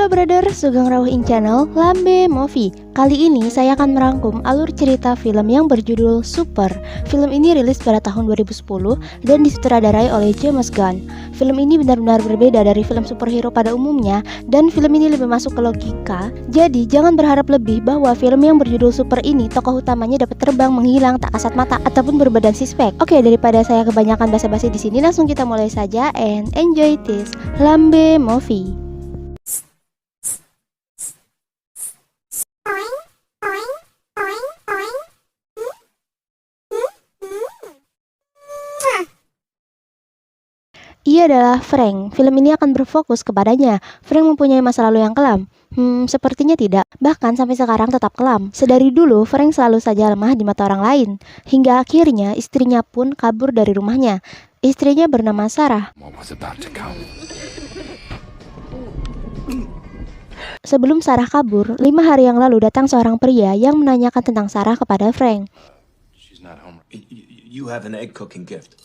Halo brother, Sugeng Rawuh Channel Lambe Movie. Kali ini saya akan merangkum alur cerita film yang berjudul Super. Film ini rilis pada tahun 2010 dan disutradarai oleh James Gunn. Film ini benar-benar berbeda dari film superhero pada umumnya dan film ini lebih masuk ke logika. Jadi jangan berharap lebih bahwa film yang berjudul Super ini tokoh utamanya dapat terbang, menghilang, tak kasat mata ataupun berbadan sispek. Oke, daripada saya kebanyakan basa-basi di sini, langsung kita mulai saja and enjoy this Lambe Movie. Ia adalah Frank. Film ini akan berfokus kepadanya. Frank mempunyai masa lalu yang kelam. Sepertinya tidak. Bahkan sampai sekarang tetap kelam. Sedari dulu, Frank selalu saja lemah di mata orang lain. Hingga akhirnya istrinya pun kabur dari rumahnya. Istrinya bernama Sarah. Sebelum Sarah kabur, 5 hari yang lalu datang seorang pria yang menanyakan tentang Sarah kepada Frank. You have an egg cooking gift.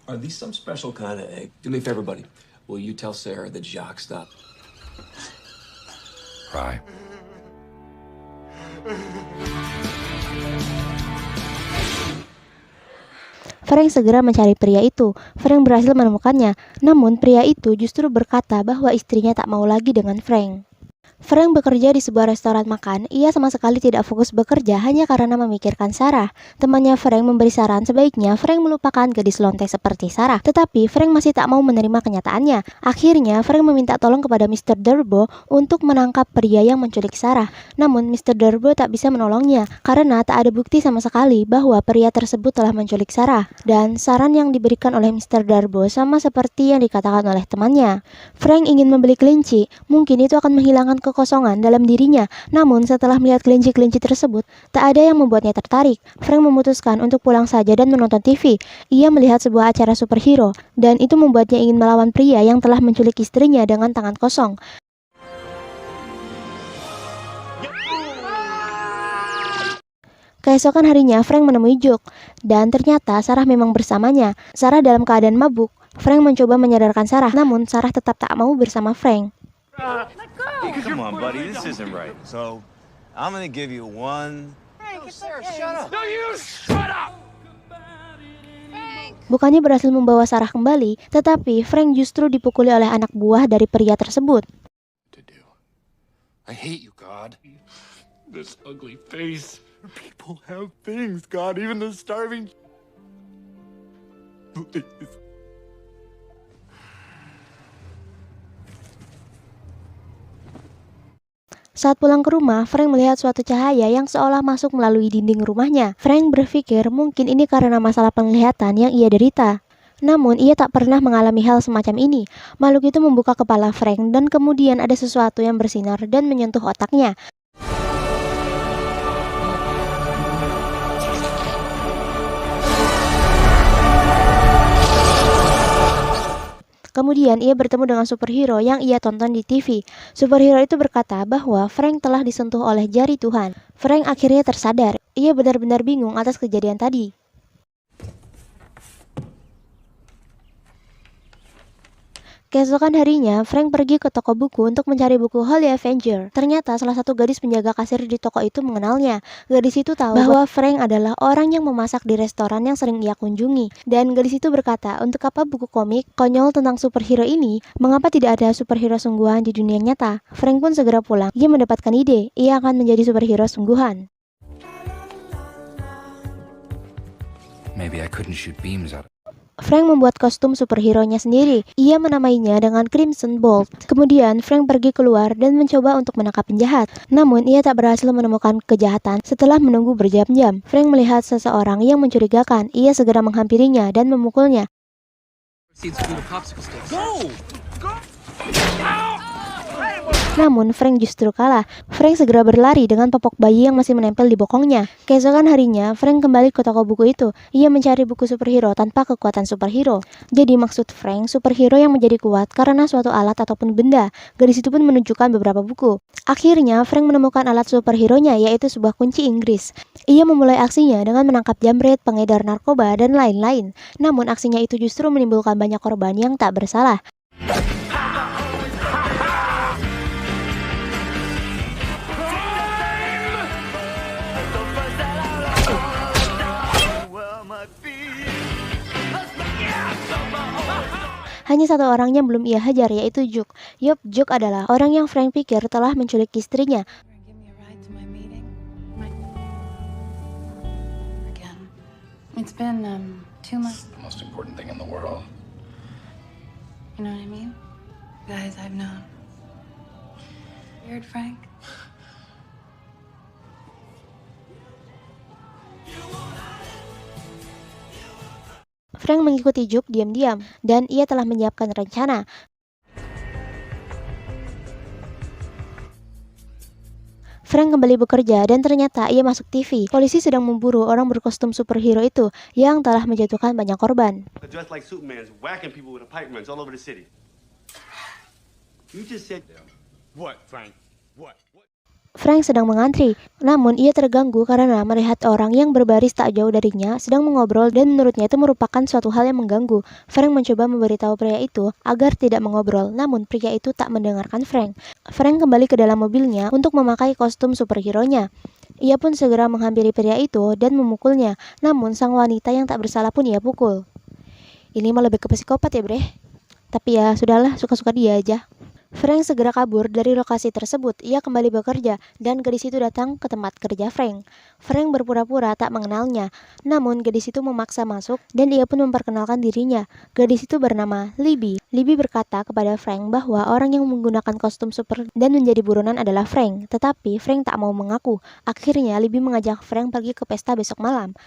Are these some special kind of egg? Do me a favor, buddy. Will you tell Sarah that Jacques stopped? Right. Frank segera mencari pria itu. Frank berhasil menemukannya. Namun pria itu justru berkata bahwa istrinya tak mau lagi dengan Frank. Frank bekerja di sebuah restoran makan. Ia sama sekali tidak fokus bekerja hanya karena memikirkan Sarah. Temannya Frank memberi saran sebaiknya Frank melupakan gadis lonte seperti Sarah. Tetapi Frank masih tak mau menerima kenyataannya. Akhirnya Frank meminta tolong kepada Mr. Durbo untuk menangkap pria yang menculik Sarah. Namun Mr. Durbo tak bisa menolongnya karena tak ada bukti sama sekali bahwa pria tersebut telah menculik Sarah. Dan saran yang diberikan oleh Mr. Durbo sama seperti yang dikatakan oleh temannya. Frank ingin membeli kelinci. Mungkin itu akan menghilangkan kekosongan dalam dirinya. Namun setelah melihat kelinci-kelinci tersebut, tak ada yang membuatnya tertarik. Frank memutuskan untuk pulang saja dan menonton TV. Ia melihat sebuah acara superhero, dan itu membuatnya ingin melawan pria yang telah menculik istrinya dengan tangan kosong. Keesokan harinya, Frank menemui Jock, dan ternyata Sarah memang bersamanya. Sarah dalam keadaan mabuk. Frank mencoba menyadarkan Sarah, namun Sarah tetap tak mau bersama Frank. Hey, come on, buddy. This isn't right. So, I'm gonna give you one. Frank, it's okay. Shut up. No, you shut up! Bukannya berhasil membawa Sarah kembali, tetapi Frank justru dipukuli oleh anak buah dari pria tersebut. I hate you, God. This ugly face. People have things, God. Even the starving. Please. Saat pulang ke rumah, Frank melihat suatu cahaya yang seolah masuk melalui dinding rumahnya. Frank berpikir mungkin ini karena masalah penglihatan yang ia derita. Namun, ia tak pernah mengalami hal semacam ini. Makhluk itu membuka kepala Frank dan kemudian ada sesuatu yang bersinar dan menyentuh otaknya. Kemudian ia bertemu dengan superhero yang ia tonton di TV. Superhero itu berkata bahwa Frank telah disentuh oleh jari Tuhan. Frank akhirnya tersadar. Ia benar-benar bingung atas kejadian tadi. Keesokan harinya, Frank pergi ke toko buku untuk mencari buku Holy Avenger. Ternyata salah satu gadis penjaga kasir di toko itu mengenalnya. Gadis itu tahu bahwa Frank adalah orang yang memasak di restoran yang sering ia kunjungi. Dan gadis itu berkata, untuk apa buku komik konyol tentang superhero ini? Mengapa tidak ada superhero sungguhan di dunia nyata? Frank pun segera pulang. Ia mendapatkan ide, ia akan menjadi superhero sungguhan. Maybe I couldn't shoot beams out. Frank membuat kostum superhero-nya sendiri. Ia menamainya dengan Crimson Bolt. Kemudian Frank pergi keluar dan mencoba untuk menangkap penjahat. Namun ia tak berhasil menemukan kejahatan setelah menunggu berjam-jam. Frank melihat seseorang yang mencurigakan. Ia segera menghampirinya dan memukulnya. Namun Frank justru kalah. Frank segera berlari dengan popok bayi yang masih menempel di bokongnya. Keesokan harinya, Frank kembali ke toko buku itu. Ia mencari buku superhero tanpa kekuatan superhero. Jadi maksud Frank, superhero yang menjadi kuat karena suatu alat ataupun benda. Gadis itu pun menunjukkan beberapa buku. Akhirnya, Frank menemukan alat superhero-nya, yaitu sebuah kunci Inggris. Ia memulai aksinya dengan menangkap jambret, pengedar narkoba, dan lain-lain. Namun aksinya itu justru menimbulkan banyak korban yang tak bersalah. Hanya satu orang yang belum ia hajar, yaitu Juk. Yup, Juk adalah orang yang Frank pikir telah menculik istrinya. Give me a ride to my meeting. Again. It's been 2 months. The most important thing in the world. You know what I mean? Guys I've known. Weird, Frank. Frank mengikuti Juk diam-diam, dan ia telah menyiapkan rencana. Frank kembali bekerja dan ternyata ia masuk TV. Polisi sedang memburu orang berkostum superhero itu yang telah menjatuhkan banyak korban. Dressed like Superman, whacking people with a pipe wrench all over the city. You just said what, Frank? What? Frank sedang mengantri, namun ia terganggu karena melihat orang yang berbaris tak jauh darinya sedang mengobrol dan menurutnya itu merupakan suatu hal yang mengganggu. Frank mencoba memberitahu pria itu agar tidak mengobrol, namun pria itu tak mendengarkan Frank. Frank kembali ke dalam mobilnya untuk memakai kostum superhero-nya. Ia pun segera menghampiri pria itu dan memukulnya, namun sang wanita yang tak bersalah pun ia pukul. Ini mah lebih ke psikopat ya bre. Tapi ya sudahlah, suka-suka dia aja. Frank segera kabur dari lokasi tersebut. Ia kembali bekerja dan gadis itu datang ke tempat kerja Frank. Frank berpura-pura tak mengenalnya, namun gadis itu memaksa masuk dan ia pun memperkenalkan dirinya. Gadis itu bernama Libby. Libby berkata kepada Frank bahwa orang yang menggunakan kostum super dan menjadi buronan adalah Frank, tetapi Frank tak mau mengaku. Akhirnya Libby mengajak Frank pergi ke pesta besok malam.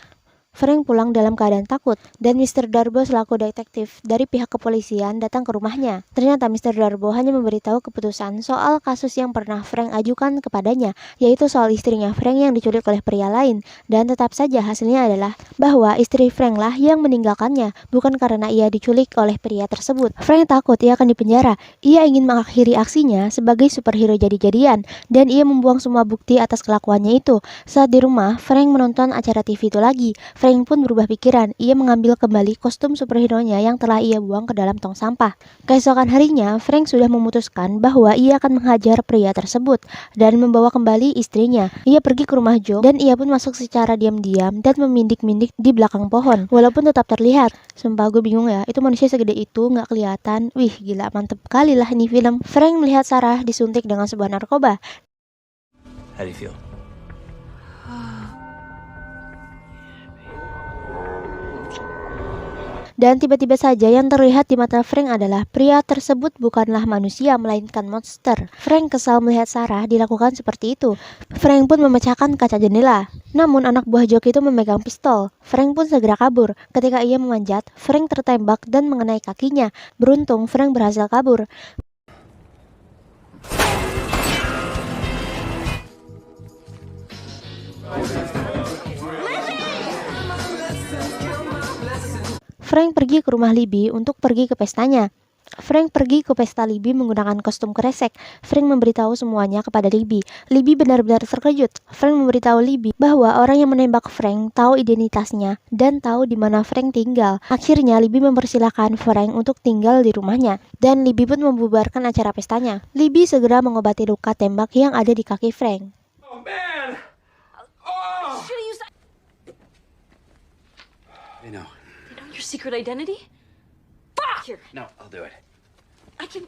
Frank pulang dalam keadaan takut, dan Mr. Darbo selaku detektif dari pihak kepolisian datang ke rumahnya. Ternyata Mr. Darbo hanya memberitahu keputusan soal kasus yang pernah Frank ajukan kepadanya, yaitu soal istrinya Frank yang diculik oleh pria lain, dan tetap saja hasilnya adalah bahwa istri Frank lah yang meninggalkannya, bukan karena ia diculik oleh pria tersebut. Frank takut ia akan dipenjara. Ia ingin mengakhiri aksinya sebagai superhero jadi-jadian, dan ia membuang semua bukti atas kelakuannya itu. Saat di rumah, Frank menonton acara TV itu lagi. Frank pun berubah pikiran. Ia mengambil kembali kostum superhero-nya yang telah ia buang ke dalam tong sampah. Keesokan harinya, Frank sudah memutuskan bahwa ia akan menghajar pria tersebut dan membawa kembali istrinya. Ia pergi ke rumah Joe dan ia pun masuk secara diam-diam dan memindik-mindik di belakang pohon. Walaupun tetap terlihat. Sumpah gue bingung ya, itu manusia segede itu nggak kelihatan. Wih gila, mantep kali lah ini film. Frank melihat Sarah disuntik dengan sebuah narkoba. How do you feel? Dan tiba-tiba saja yang terlihat di mata Frank adalah pria tersebut bukanlah manusia melainkan monster. Frank kesal melihat Sarah dilakukan seperti itu. Frank pun memecahkan kaca jendela. Namun anak buah Joki itu memegang pistol. Frank pun segera kabur. Ketika ia memanjat, Frank tertembak dan mengenai kakinya. Beruntung Frank berhasil kabur. Frank pergi ke rumah Libby untuk pergi ke pestanya. Frank pergi ke pesta Libby menggunakan kostum kresek. Frank memberitahu semuanya kepada Libby. Libby benar-benar terkejut. Frank memberitahu Libby bahwa orang yang menembak Frank tahu identitasnya dan tahu di mana Frank tinggal. Akhirnya Libby mempersilahkan Frank untuk tinggal di rumahnya dan Libby pun membubarkan acara pestanya. Libby segera mengobati luka tembak yang ada di kaki Frank. Oh man! You know. Your secret identity? Fuck! Here, No, I'll do it. I can.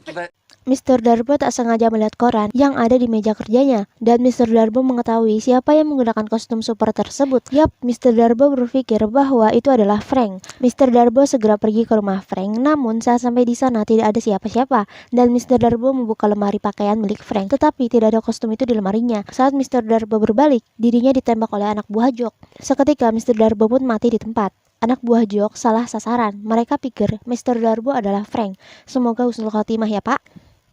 Mr. Darbo tak sengaja melihat koran yang ada di meja kerjanya, dan Mr. Darbo mengetahui siapa yang menggunakan kostum super tersebut. Yap, Mr. Darbo berpikir bahwa itu adalah Frank. Mr. Darbo segera pergi ke rumah Frank, namun saat sampai di sana tidak ada siapa-siapa, dan Mr. Darbo membuka lemari pakaian milik Frank, tetapi tidak ada kostum itu di lemarinya. Saat Mr. Darbo berbalik, dirinya ditembak oleh anak buah Jok. Seketika Mr. Darbo pun mati di tempat. Anak buah Jok salah sasaran. Mereka pikir Mr. Darbo adalah Frank. Semoga husnul khotimah ya pak.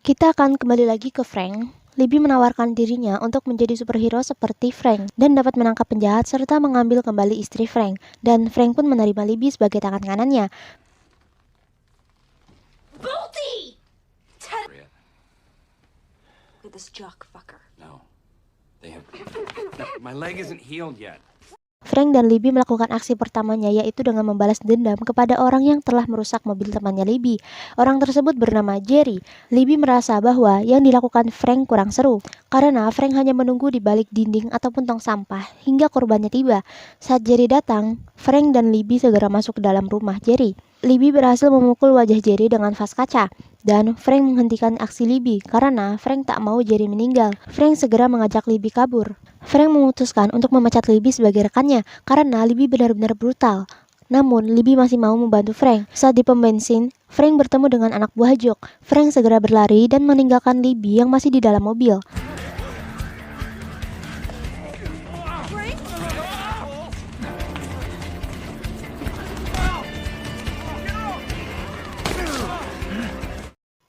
Kita akan kembali lagi ke Frank. Libby menawarkan dirinya untuk menjadi superhero seperti Frank dan dapat menangkap penjahat serta mengambil kembali istri Frank. Dan Frank pun menerima Libby sebagai tangan kanannya. Bolty! Look at this jock fucker. No. They have. No, my leg isn't healed yet. Frank dan Libby melakukan aksi pertamanya, yaitu dengan membalas dendam kepada orang yang telah merusak mobil temannya Libby. Orang tersebut bernama Jerry. Libby merasa bahwa yang dilakukan Frank kurang seru, karena Frank hanya menunggu di balik dinding ataupun tong sampah hingga korbannya tiba. Saat Jerry datang, Frank dan Libby segera masuk ke dalam rumah Jerry. Libby berhasil memukul wajah Jerry dengan vas kaca. Dan Frank menghentikan aksi Libby karena Frank tak mau Jerry meninggal. Frank segera mengajak Libby kabur. Frank memutuskan untuk memecat Libby sebagai rekannya karena Libby benar-benar brutal. Namun, Libby masih mau membantu Frank. Saat di pom bensin, Frank bertemu dengan anak buah Jock. Frank segera berlari dan meninggalkan Libby yang masih di dalam mobil.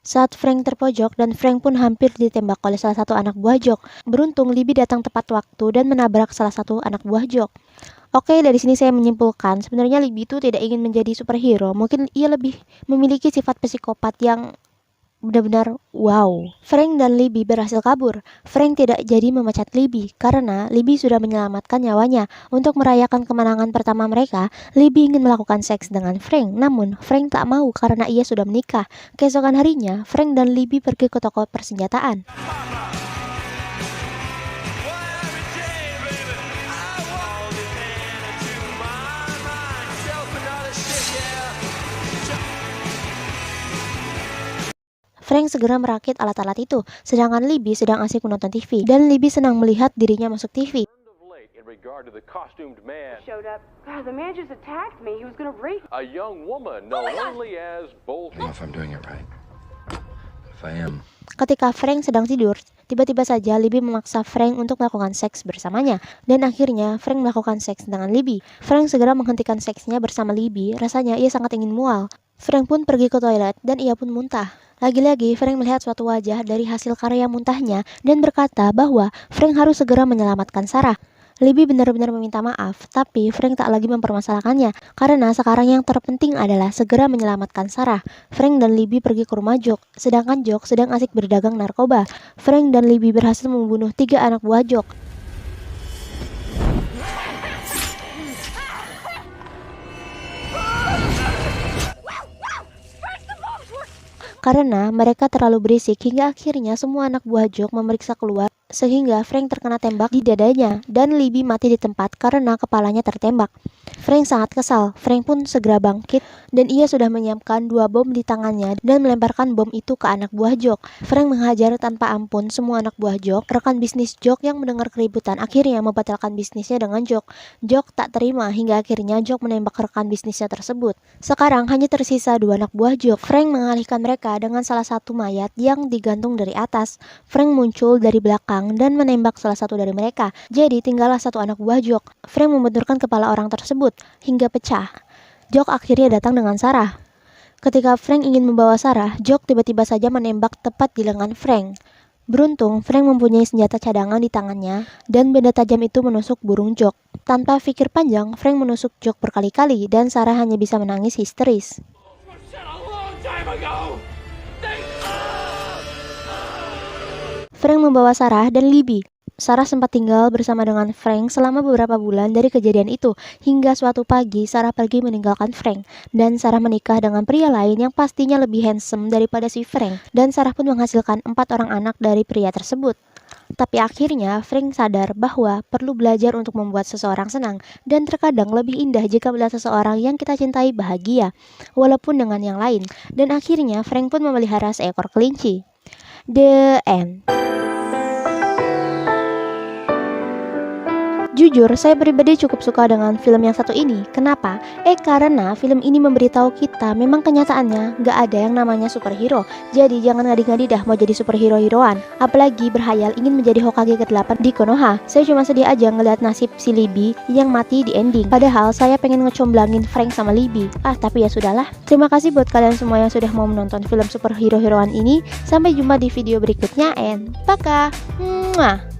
Saat Frank terpojok dan Frank pun hampir ditembak oleh salah satu anak buah Jock. Beruntung Libby datang tepat waktu dan menabrak salah satu anak buah Jock. Oke, dari sini saya menyimpulkan sebenarnya Libby itu tidak ingin menjadi superhero. Mungkin ia lebih memiliki sifat psikopat yang benar-benar wow. Frank dan Libby berhasil kabur. Frank tidak jadi memecat Libby karena Libby sudah menyelamatkan nyawanya. Untuk merayakan kemenangan pertama mereka, Libby ingin melakukan seks dengan Frank. Namun, Frank tak mau karena ia sudah menikah. Keesokan harinya, Frank dan Libby pergi ke toko persenjataan. Frank segera merakit alat-alat itu, sedangkan Libby sedang asik menonton TV. Dan Libby senang melihat dirinya masuk TV. In regard to the costumed man, showed up. God, the man just attacked me. He was gonna rape me. a young woman known only as I Bolton. don't know if I'm doing it right. If I am, Ketika Frank sedang tidur, tiba-tiba saja Libby memaksa Frank untuk melakukan seks bersamanya. Dan akhirnya Frank melakukan seks dengan Libby. Frank segera menghentikan seksnya bersama Libby, rasanya ia sangat ingin mual. Frank pun pergi ke toilet dan ia pun muntah. Lagi-lagi Frank melihat suatu wajah dari hasil karya muntahnya dan berkata bahwa Frank harus segera menyelamatkan Sarah. Libby benar-benar meminta maaf, tapi Frank tak lagi mempermasalahkannya karena sekarang yang terpenting adalah segera menyelamatkan Sarah. Frank dan Libby pergi ke rumah Jock, sedangkan Jock sedang asik berdagang narkoba. Frank dan Libby berhasil membunuh 3 anak buah Jock. Karena mereka terlalu berisik hingga akhirnya semua anak buah Jock memeriksa keluar sehingga Frank terkena tembak di dadanya dan Libby mati di tempat karena kepalanya tertembak. Frank sangat kesal. Frank pun segera bangkit dan ia sudah menyiapkan 2 bom di tangannya dan melemparkan bom itu ke anak buah Jock. Frank menghajar tanpa ampun semua anak buah Jock. Rekan bisnis Jock yang mendengar keributan akhirnya membatalkan bisnisnya dengan Jock. Jock tak terima hingga akhirnya Jock menembak rekan bisnisnya tersebut. Sekarang hanya tersisa 2 anak buah Jock. Frank mengalihkan mereka dengan salah satu mayat yang digantung dari atas. Frank muncul dari belakang dan menembak salah satu dari mereka. Jadi tinggallah 1 anak buah Jock. Frank membenturkan kepala orang tersebut hingga pecah. Jock akhirnya datang dengan Sarah. Ketika Frank ingin membawa Sarah, Jock tiba-tiba saja menembak tepat di lengan Frank. Beruntung, Frank mempunyai senjata cadangan di tangannya dan benda tajam itu menusuk burung Jock. Tanpa pikir panjang, Frank menusuk Jock berkali-kali dan Sarah hanya bisa menangis histeris. Frank membawa Sarah dan Libby. Sarah sempat tinggal bersama dengan Frank selama beberapa bulan dari kejadian itu, hingga suatu pagi Sarah pergi meninggalkan Frank, dan Sarah menikah dengan pria lain yang pastinya lebih handsome daripada si Frank, dan Sarah pun menghasilkan 4 orang anak dari pria tersebut. Tapi akhirnya Frank sadar bahwa perlu belajar untuk membuat seseorang senang, dan terkadang lebih indah jika melihat seseorang yang kita cintai bahagia, walaupun dengan yang lain. Dan akhirnya Frank pun memelihara seekor kelinci. The end. Jujur, saya pribadi cukup suka dengan film yang satu ini. Kenapa? Karena film ini memberitahu kita memang kenyataannya gak ada yang namanya superhero. Jadi jangan ngadi-ngadi dah mau jadi superhero-heroan. Apalagi berhayal ingin menjadi Hokage ke-8 di Konoha. Saya cuma sedih aja ngeliat nasib si Libby yang mati di ending. Padahal saya pengen ngecomblangin Frank sama Libby. Tapi ya sudahlah. Terima kasih buat kalian semua yang sudah mau menonton film superhero-heroan ini. Sampai jumpa di video berikutnya and baka. Mwah.